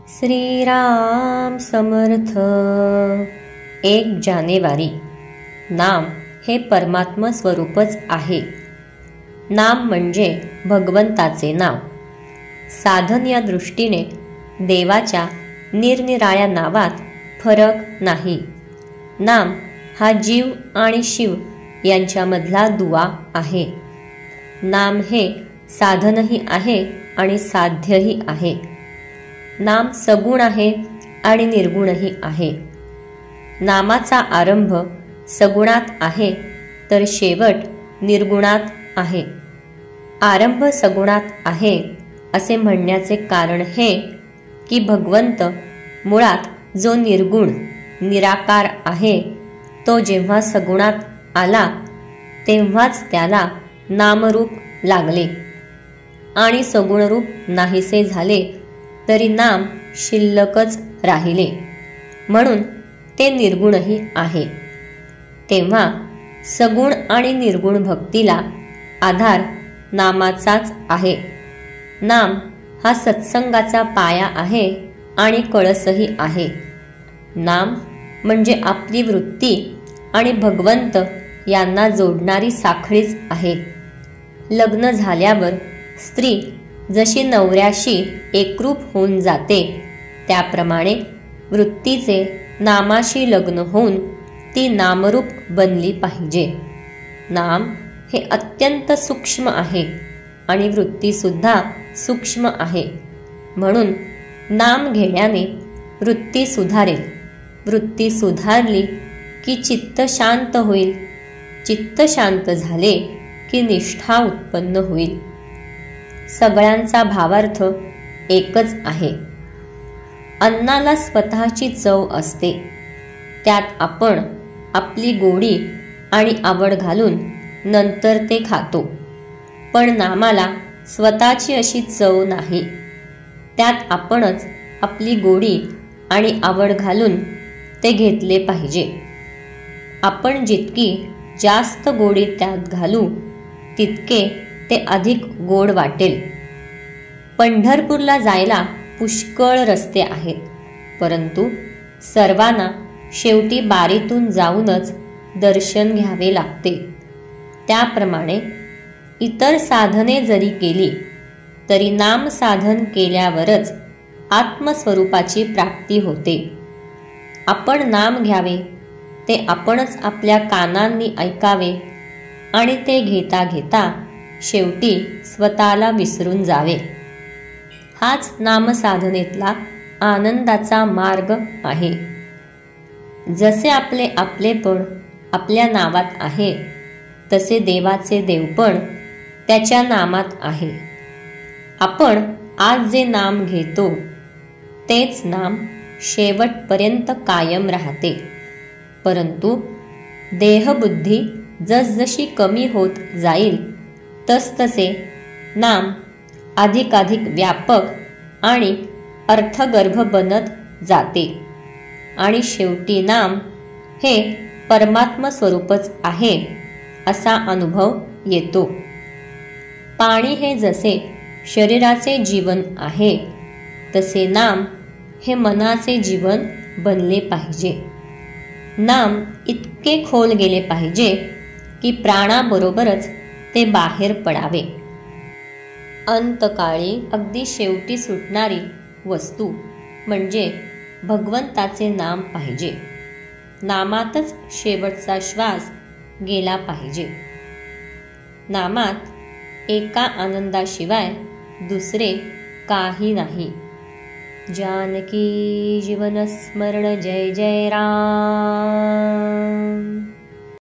श्रीराम समर्थ। 1 जानेवारी। नाम हे परमात्म स्वरूपच आहे। नाम म्हणजे भगवंताचे नाव। साधन या दृष्टीने देवाच्या निरनिराळ्या नावात फरक नाही। नाम हा जीव आणि शिव यांच्यामधला दुवा आहे। नाम हे साधनही आहे आणि साध्यही आहे। नाम सगुण आहे आणि निर्गुणही आहे। नामाचा आरंभ सगुणात आहे तर शेवट निर्गुणात आहे। आरंभ सगुणात आहे असे म्हणण्याचे कारण हे की भगवंत मुळात जो निर्गुण निराकार आहे तो जेव्हा सगुणात आला तेव्हाच त्याला नामरूप लागले आणि सगुणरूप नाहीसे झाले तरी नाम शिल्लकच राहिले, म्हणून ते निर्गुणही आहे। तेव्हा सगुण आणि निर्गुण भक्तीला आधार नामाचाच आहे। नाम हा सत्संगाचा पाया आहे आणि कळसही आहे। नाम म्हणजे आपली वृत्ती आणि भगवंत यांना जोडणारी साखळीच आहे। लग्न झाल्यावर स्त्री जशी नवऱ्याशी एकरूप होऊन जाते त्याप्रमाणे वृत्तीचे नामाशी लग्न होऊन ती नामरूप बनली पाहिजे। नाम हे अत्यंत सूक्ष्म आहे आणि वृत्तीसुद्धा सूक्ष्म आहे, म्हणून नाम घेण्याने वृत्ती सुधारेल। वृत्ती सुधारली की चित्त शांत होईल। चित्त शांत झाले की निष्ठा उत्पन्न होईल। सगळ्यांचा भावार्थ एकच आहे। अन्नाला स्वतःची चव असते, त्यात आपण आपली गोडी आणि आवड घालून नंतर ते खातो, पण नामाला स्वतःची अशी चव नाही, त्यात आपणच आपली गोडी आणि आवड घालून ते घेतले पाहिजे। आपण जितकी जास्त गोडी त्यात घालू तितके ते अधिक गोड वाटेल। पंढरपूरला जायला पुष्कळ रस्ते आहेत, परंतु सर्वांना शेवटी बारीतून जाऊनच दर्शन घ्यावे लागते। त्याप्रमाणे इतर साधने जरी केली तरी नाम साधन केल्यावरच आत्मस्वरूपाची प्राप्ती होते। आपण नाम घ्यावे ते आपणच आपल्या कानांनी ऐकावे आणि ते घेता घेता शेवटी स्वतःला विसरून जावे। हाच नामसाधनेतला आनंदाचा मार्ग आहे। जसे आपले आपलेपण आपल्या नावात आहे तसे देवाचे देवपण त्याच्या नामात आहे। आपण आज जे नाम घेतो तेच नाम शेवटपर्यंत कायम राहते, परंतु देहबुद्धी जसजशी कमी होत जाईल तसतसे नाम अधिकाधिक व्यापक आणि अर्थगर्भ बनत जाते आणि शेवटी नाम हे परमात्म स्वरूपच आहे असा अनुभव येतो। पाणी हे जसे शरीराचे जीवन आहे तसे नाम हे मनाचे जीवन बनले पाहिजे। नाम इतके खोल गेले पाहिजे की प्राणाबरोबरच ते बाहेर पडावे। अंतकाळी अगदी शेवटी सुटणारी वस्तू म्हणजे भगवंताचे नाम पाहिजे। नामातच शेवटचा श्वास गेला पाहिजे। नामात एका आनंदाशिवाय दुसरे काही नाही। जानकी जीवन स्मरण जय जय राम।